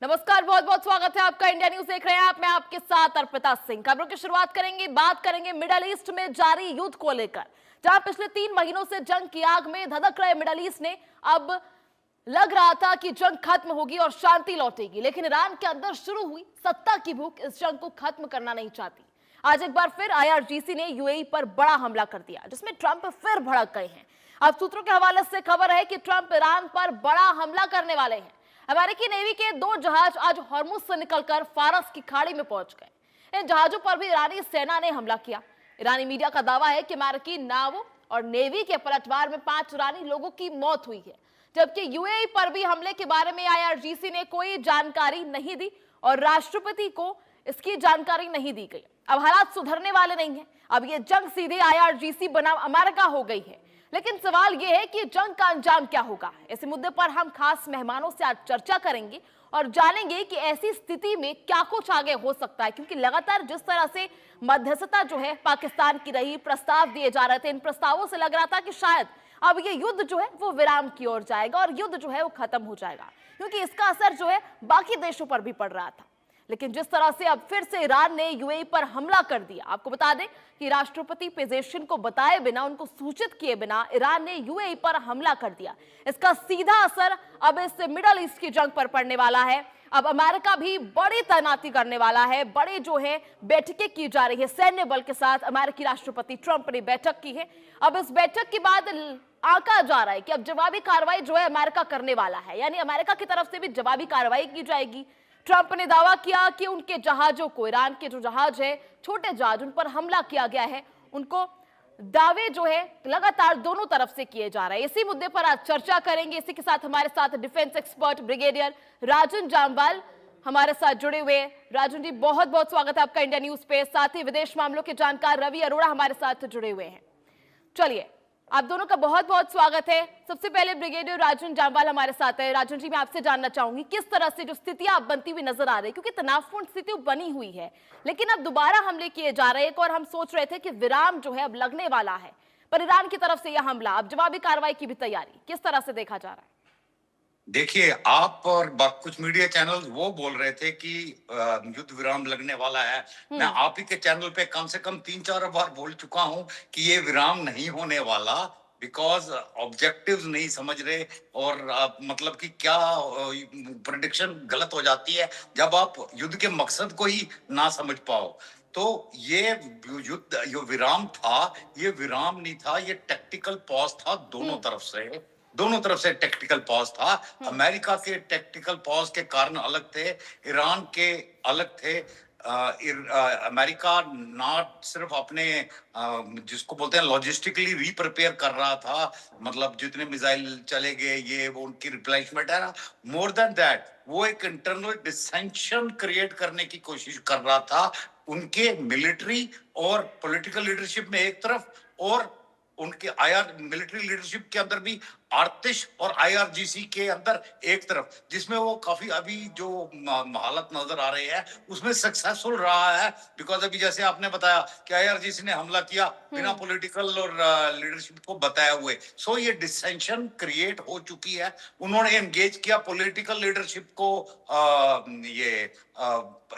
नमस्कार, बहुत बहुत स्वागत है आपका। इंडिया न्यूज देख रहे हैं आप, मैं आपके साथ अर्पिता सिंह। खबरों की शुरुआत करेंगे, बात करेंगे मिडल ईस्ट में जारी युद्ध को लेकर, जहां पिछले 3 महीनों से जंग की आग में धधक रहे मिडल ईस्ट ने अब लग रहा था कि जंग खत्म होगी और शांति लौटेगी, लेकिन ईरान के अंदर शुरू हुई सत्ता की भूख इस जंग को खत्म करना नहीं चाहती। आज एक बार फिर आईआरजीसी ने यूएई पर बड़ा हमला कर दिया, जिसमें ट्रंप फिर भड़क गए हैं। अब सूत्रों के हवाले से खबर है कि ट्रंप ईरान पर बड़ा हमला करने वाले हैं। अमेरिकी नेवी के 2 जहाज आज हॉर्मुज से निकलकर फारस की खाड़ी में पहुंच गए। इन जहाजों पर भी ईरानी सेना ने हमला किया। ईरानी मीडिया का दावा है कि अमेरिकी नावों और नेवी के पलटवार में 5 ईरानी लोगों की मौत हुई है, जबकि यूएई पर भी हमले के बारे में आईआरजीसी ने कोई जानकारी नहीं दी और राष्ट्रपति को इसकी जानकारी नहीं दी गई। अब हालात सुधरने वाले नहीं है। अब ये जंग सीधे आईआरजीसी बनाम अमेरिका हो गई है, लेकिन सवाल यह है कि जंग का अंजाम क्या होगा। इसी मुद्दे पर हम खास मेहमानों से आज चर्चा करेंगे और जानेंगे कि ऐसी स्थिति में क्या कुछ आगे हो सकता है, क्योंकि लगातार जिस तरह से मध्यस्थता जो है पाकिस्तान की रही, प्रस्ताव दिए जा रहे थे, इन प्रस्तावों से लग रहा था कि शायद अब ये युद्ध जो है वो विराम की ओर जाएगा और युद्ध जो है वो खत्म हो जाएगा, क्योंकि इसका असर जो है बाकी देशों पर भी पड़ रहा था। लेकिन जिस तरह से अब फिर से ईरान ने यूएई पर हमला कर दिया, आपको बता दें कि राष्ट्रपति पेजेशियन को बताए बिना, उनको सूचित किए बिना ईरान ने यूएई पर हमला कर दिया। इसका सीधा असर अब इस मिडल ईस्ट की जंग पर पड़ने वाला है। अब अमेरिका भी बड़ी तैनाती करने वाला है, बड़े जो है बैठकें की जा रही है सैन्य बल के साथ। अमेरिकी राष्ट्रपति ट्रंप ने बैठक की है। अब इस बैठक के बाद आंका जा रहा है कि अब जवाबी कार्रवाई जो है अमेरिका करने वाला है, यानी अमेरिका की तरफ से भी जवाबी कार्रवाई की जाएगी। ट्रंप ने दावा किया कि उनके जहाजों को, ईरान के जो जहाज है, छोटे जहाज, उन पर हमला किया गया है। उनको दावे जो है लगातार दोनों तरफ से किए जा रहे हैं। इसी मुद्दे पर आज चर्चा करेंगे। इसी के साथ हमारे साथ डिफेंस एक्सपर्ट ब्रिगेडियर राजन जामवाल हमारे साथ जुड़े हुए। राजन जी, बहुत बहुत स्वागत है आपका इंडिया न्यूज पे। साथ ही विदेश मामलों के जानकार रवि अरोड़ा हमारे साथ जुड़े हुए हैं। चलिए, आप दोनों का बहुत बहुत स्वागत है। सबसे पहले ब्रिगेडियर राजन जामवाल हमारे साथ है। राजन जी, मैं आपसे जानना चाहूंगी किस तरह से जो स्थितियां अब बनती हुई नजर आ रही है, क्योंकि तनावपूर्ण स्थिति बनी हुई है, लेकिन अब दोबारा हमले किए जा रहे हैं। और हम सोच रहे थे कि विराम जो है अब लगने वाला है, पर ईरान की तरफ से यह हमला, अब जवाबी कार्रवाई की भी तैयारी, किस तरह से देखा जा रहा है? देखिए, आप और कुछ मीडिया चैनल वो बोल रहे थे कि युद्ध विराम लगने वाला है। मैं आप ही के चैनल पे कम से कम 3-4 बार बोल चुका हूं कि ये विराम नहीं होने वाला, बिकॉज ऑब्जेक्टिव्स नहीं समझ रहे। और मतलब कि क्या प्रेडिक्शन गलत हो जाती है जब आप युद्ध के मकसद को ही ना समझ पाओ। तो ये युद्ध जो विराम था, ये विराम नहीं था, ये टैक्टिकल पॉज था। दोनों तरफ से टैक्टिकल पॉज था। अमेरिका के टैक्टिकल पॉज के कारण अलग थे, ईरान के अलग थे। अमेरिका नॉट सिर्फ अपने जिसको बोलते हैं लॉजिस्टिकली रीप्रिपेयर कर रहा था, मतलब जितने मिसाइल चले गए, ये वो उनकी रिप्लेसमेंट है ना, मोर देन दैट वो एक इंटरनल डिसेंशन क्रिएट करने की कोशिश कर रहा था, उनके मिलिट्री और पॉलिटिकल लीडरशिप में एक तरफ, और उनके मिलिट्री लीडरशिप के अंदर भी आर्टिश और आईआरजीसी के अंदर एक तरफ, जिसमें वो काफी अभी जो हालत नजर आ रहे हैं उसमें सक्सेसफुल रहा है। बिकॉज अभी जैसे आपने बताया कि आईआरजीसी ने हमला किया बिना पॉलिटिकल और लीडरशिप को बताए हुए, सो ये डिसेंशन क्रिएट हो चुकी है। उन्होंने एंगेज किया पॉलिटिकल लीडरशिप को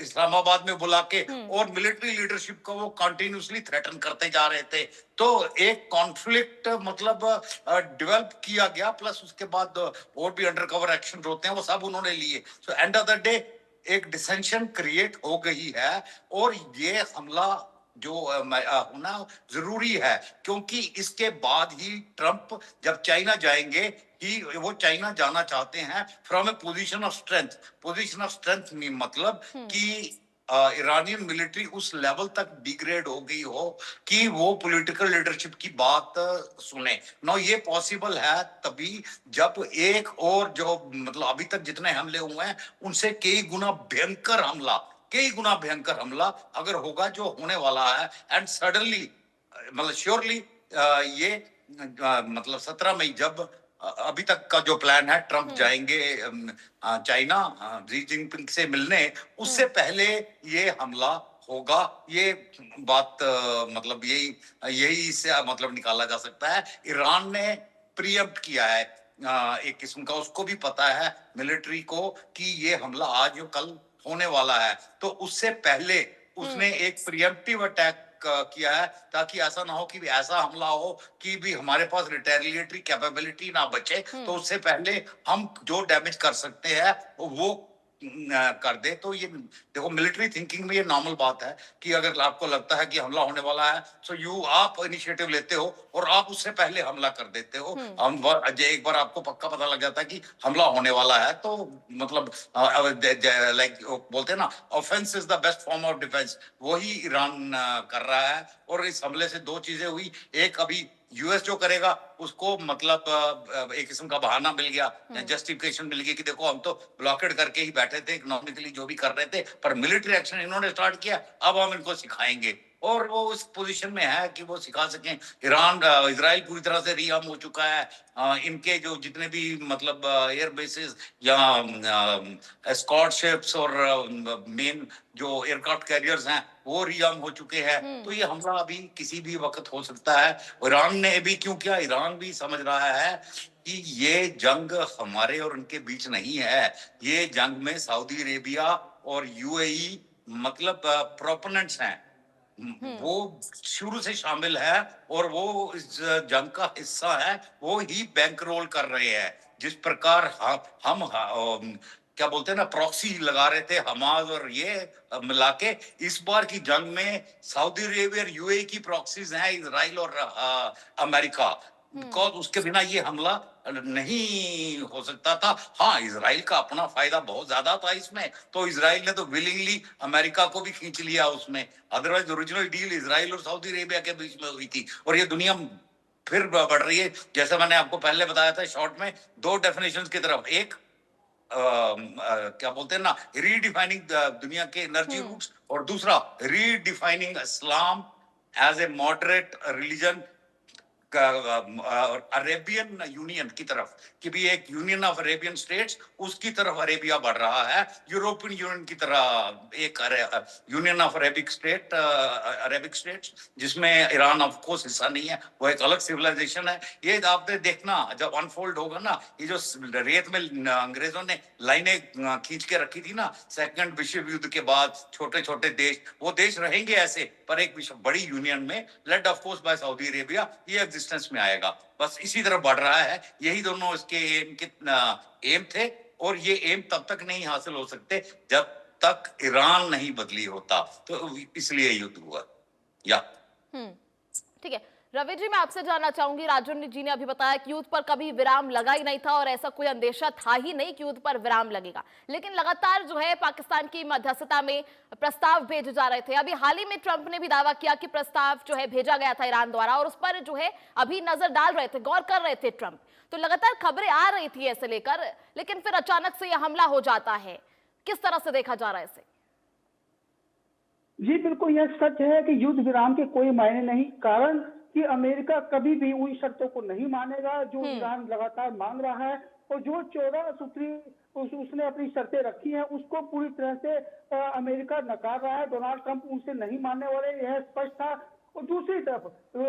इस्लामाबाद में बुला के, और मिलिट्री लीडरशिप को वो कंटिन्यूसली थ्रेटन करते जा रहे थे। तो एक कॉन्फ्लिक्ट मतलब डेवलप किया गया, प्लस उसके बाद और भी अंडरकवर एक्शन होते हैं वो सब उन्होंने लिए। So end of the day एक डिसेंशन क्रिएट हो गई है, और ये हमला जो होना जरूरी है, क्योंकि इसके बाद ही ट्रंप जब चाइना जाएंगे, कि वो चाइना जाना चाहते हैं from A position of strength. Position of strength में मतलब कि ईरानियन मिलिट्री उस लेवल तक डिग्रेड हो गई हो कि वो पॉलिटिकल लीडरशिप की बात सुने। नो, ये पॉसिबल है तभी जब एक और जो मतलब अभी तक जितने हमले हुए हैं उनसे कई गुना भयंकर हमला अगर होगा, जो होने वाला है। एंड सडनली मतलब श्योरली ये मतलब 17 मई जब अभी तक का जो प्लान है, ट्रंप जाएंगे चाइना जी जिनपिंग से मिलने, उससे पहले ये हमला होगा। ये बात मतलब यही इससे मतलब निकाला जा सकता है। ईरान ने प्रीएम्प्ट किया है एक किस्म का, उसको भी पता है मिलिट्री को कि ये हमला आज या कल होने वाला है। तो उससे पहले उसने एक प्रिएम्प्टिव अटैक किया है, ताकि ऐसा ना हो कि भी ऐसा हमला हो कि भी हमारे पास रिटेलिएटरी कैपेबिलिटी ना बचे। तो उससे पहले हम जो डैमेज कर सकते हैं वो कर दे। तो ये देखो, मिलिट्री थिंकिंग में ये नॉर्मल बात है कि अगर आपको लगता है कि हमला होने वाला है, सो आप इनिशिएटिव लेते हो और आप उससे पहले हमला कर देते हो। एक बार आपको पक्का पता लग जाता है कि हमला होने वाला है, तो मतलब लाइक बोलते हैं ना, offence is the best form of defence, वही ईरान कर रहा है। और इस हमले से दो चीजें हुई। एक, अभी यूएस जो करेगा उसको मतलब एक किस्म का बहाना मिल गया, जस्टिफिकेशन मिल गई कि देखो हम तो ब्लॉकेड करके ही बैठे थे, इकोनॉमिकली जो भी कर रहे थे, पर मिलिट्री एक्शन इन्होंने स्टार्ट किया, अब हम इनको सिखाएंगे। और वो उस पोजीशन में है कि वो सिखा सकें। ईरान इजराइल पूरी तरह से रीआर्म हो चुका है। इनके जो जितने भी मतलब एयर बेसिस या एस्कॉर्ट शिप्स और मेन जो एयरक्राफ्ट कैरियर्स हैं वो रीआर्म हो चुके हैं। तो ये हमला अभी किसी भी वक्त हो सकता है। ईरान ने भी क्यों किया, ईरान भी समझ रहा है कि ये जंग हमारे और उनके बीच नहीं है, ये जंग में सऊदी अरेबिया और यूएई मतलब प्रोपोनेंट्स हैं। वो शुरू से शामिल है और वो इस जंग का हिस्सा है, वो ही बैंक रोल कर रहे हैं। जिस प्रकार हम क्या बोलते हैं ना, प्रॉक्सी लगा रहे थे हमास और ये मिला के, इस बार की जंग में सऊदी अरेबिया और यूएई की प्रॉक्सीज हैं, इजराइल और अमेरिका। बिकॉज उसके बिना ये हमला नहीं हो सकता था। हाँ, इजराइल का अपना फायदा बहुत ज्यादा था इसमें, तो इजराइल ने तो विलिंगली अमेरिका को भी खींच लिया उसमें। अदरवाइज ओरिजिनल डील इजराइल और सऊदी अरेबिया के बीच में हुई थी। और ये दुनिया फिर बढ़ रही है, जैसे मैंने आपको पहले बताया था शॉर्ट में, दो डेफिनेशंस की तरफ। एक क्या बोलते हैं ना, रीडिफाइनिंग दुनिया के एनर्जी रूट्स, और दूसरा redefining Islam as a moderate religion, Arabian union की तरफ, कि भी एक यूनियन ऑफ अरेबियन स्टेट्स, उसकी तरफ अरेबिया बढ़ रहा है। यूरोपियन यूनियन की तरह एक union of Arabic Arabic states, जिसमें ईरान ऑफ कोर्स हिस्सा नहीं है, वो एक अलग सिविलाइजेशन है। ये आपने देखना जब अनफोल्ड होगा ना, ये जो रेत में अंग्रेजों ने लाइनें खींच के रखी थी ना सेकंड विश्व युद्ध के बाद, छोटे छोटे देश, वो देश रहेंगे ऐसे, पर एक विश्व बड़ी यूनियन में led of course by Saudi Arabia, ये एग्जिस्टेंस में आएगा। बस इसी तरह बढ़ रहा है। यही दोनों इसके एम थे, और ये एम तब तक नहीं हासिल हो सकते जब तक ईरान नहीं बदली होता। तो इसलिए युद्ध हुआ। या ठीक है रवि जी, मैं आपसे जानना चाहूंगी, राजन जी ने अभी बताया कि युद्ध पर कभी विराम लगा ही नहीं था और ऐसा कोई अंदेशा था ही नहीं कि युद्ध पर विराम लगेगा, लेकिन लगातार जो है पाकिस्तान की मध्यस्थता में प्रस्ताव भेजे जा रहे थे। अभी हाल ही में ट्रंप ने भी दावा किया कि प्रस्ताव जो है भेजा गया था ईरान द्वारा, और उस पर जो है अभी नजर डाल रहे थे, गौर कर रहे थे ट्रंप। तो लगातार खबरें आ रही थी ऐसे लेकर, लेकिन फिर अचानक से यह हमला हो जाता है। किस तरह से देखा जा रहा है इसे? जी बिल्कुल, यह सच है कि युद्ध विराम के कोई मायने नहीं, कारण कि अमेरिका कभी भी उन शर्तों को नहीं मानेगा जो ईरान लगातार मांग रहा है। और जो 14 सूत्री उसने अपनी शर्तें रखी हैं, उसको पूरी तरह से अमेरिका नकार रहा है। डोनाल्ड ट्रंप उनसे नहीं मानने वाले, यह स्पष्ट था। और दूसरी तरफ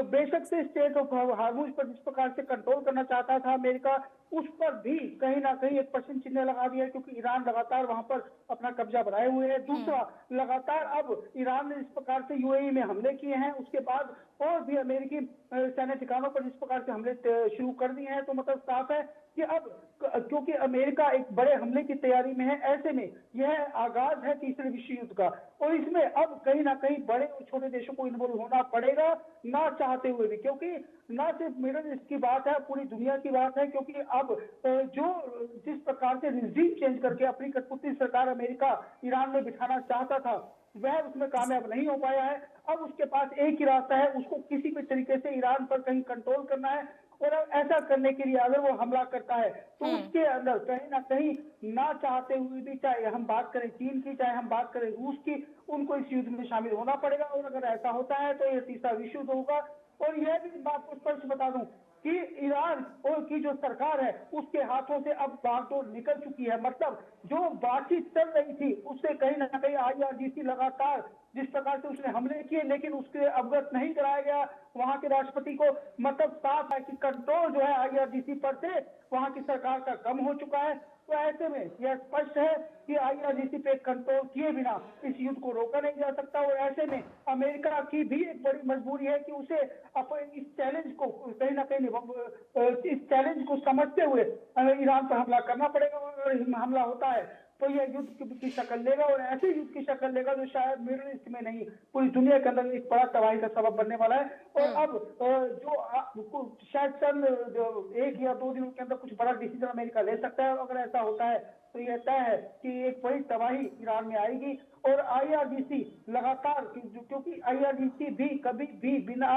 बेशक से स्टेट ऑफ हार्मुज पर जिस प्रकार से कंट्रोल करना चाहता था अमेरिका, उस पर भी कहीं ना कहीं एक प्रश्न चिन्ह लगा दिया, क्योंकि ईरान लगातार वहां पर अपना कब्जा बनाए हुए है। दूसरा, लगातार अब ईरान ने इस प्रकार से यूएई में हमले किए हैं, उसके बाद और भी अमेरिकी सैन्य ठिकानों पर इस प्रकार से हमले शुरू कर दिए हैं। तो मतलब साफ है कि अब क्योंकि अमेरिका एक बड़े हमले की तैयारी में है, ऐसे में यह आगाज है तीसरे विश्व युद्ध का, और इसमें अब कहीं ना कहीं बड़े और छोटे देशों को इन्वॉल्व होना पड़ेगा, ना चाहते हुए भी। क्योंकि ना सिर्फ मिडल ईस्ट की बात है, पूरी दुनिया की बात है। क्योंकि अब जो जिस प्रकार से रिजीम चेंज करके अपनी कठपुतली सरकार अमेरिका ईरान में बिठाना चाहता था, वह उसमें कामयाब नहीं हो पाया है। अब उसके पास एक ही रास्ता है, उसको किसी भी तरीके से ईरान पर कहीं कंट्रोल करना है। और ऐसा करने के लिए अगर वो हमला करता है तो उसके अंदर कहीं ना कहीं, ना चाहते हुए भी, चाहे हम बात करें चीन की, चाहे हम बात करें रूस की, उनको इस युद्ध में शामिल होना पड़ेगा। और अगर ऐसा होता है तो यह तीसरा विश्व युद्ध होगा। और यह भी बात को स्पष्ट बता दूं कि ईरान और की जो सरकार है उसके हाथों से अब बागडोर निकल चुकी है। मतलब जो बातचीत चल रही थी उससे कहीं ना कहीं आईआरजीसी लगातार जिस प्रकार से उसने हमले किए लेकिन उसके अवगत नहीं कराया गया वहां के राष्ट्रपति को। मतलब साफ है कि कंट्रोल जो है आईआरजीसी पर से वहां की सरकार का कम हो चुका है। तो ऐसे में यह स्पष्ट है कि आईआरजीसी पे कंट्रोल किए बिना इस युद्ध को रोका नहीं जा सकता। और ऐसे में अमेरिका की भी एक बड़ी मजबूरी है कि उसे अपने इस चैलेंज को कहीं ना कहीं इस चैलेंज को समझते हुए ईरान पर हमला करना पड़ेगा। और अगर हमला होता है तो यह युद्ध की शक्ल लेगा और ऐसे युद्ध की शक्ल लेगा जो शायद मिडिल ईस्ट में नहीं पूरी दुनिया के अंदर एक बड़ा तबाही का सबब बनने वाला है। और अब शायद चंद 1 या 2 दिनों के अंदर कुछ बड़ा डिसीजन अमेरिका ले सकता है। अगर ऐसा होता है तो यह तय है कि एक बड़ी तबाही ईरान में आएगी। और आईआरजीसी लगातार क्योंकि आईआरजीसी भी कभी भी बिना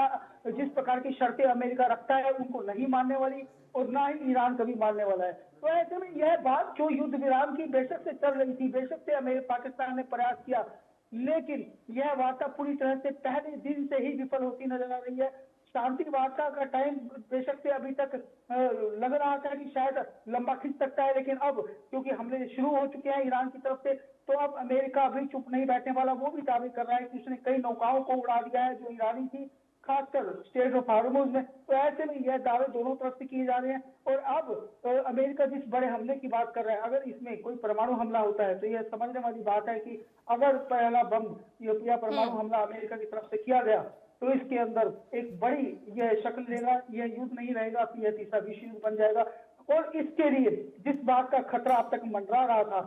जिस प्रकार की शर्तें अमेरिका रखता है उनको नहीं मानने वाली और ना ही ईरान कभी मानने वाला है। तो ऐसे में यह बात जो युद्ध विराम की बेशक से चल रही थी, बेशक से पाकिस्तान ने प्रयास किया, लेकिन यह वार्ता पूरी तरह से पहले दिन से ही विफल होती नजर आ रही है। शांति वार्ता का टाइम बेशक से अभी तक लग रहा था कि शायद लंबा खिंच सकता है, लेकिन अब क्योंकि हमले शुरू हो चुके हैं ईरान की तरफ से तो अब अमेरिका अभी चुप नहीं बैठने वाला। वो भी दावे कर रहा है कि उसने कई नौकाओं को उड़ा दिया है जो ईरानी थी, खासकर स्टेट ऑफ हार्मोज में। तो ऐसे में यह दावे दोनों तरफ से किए जा रहे हैं। और अब अमेरिका जिस बड़े हमले की बात कर रहा है, अगर इसमें कोई परमाणु हमला होता है तो यह समझने वाली बात है कि अगर पहला बम या परमाणु हमला अमेरिका की तरफ से किया गया तो इसके अंदर एक बड़ी यह शक्ल लेगा। यह युद्ध नहीं रहेगा कि यह तीसरा विश्व युद्ध बन जाएगा। और इसके लिए जिस बात का खतरा अब तक मंडरा रहा था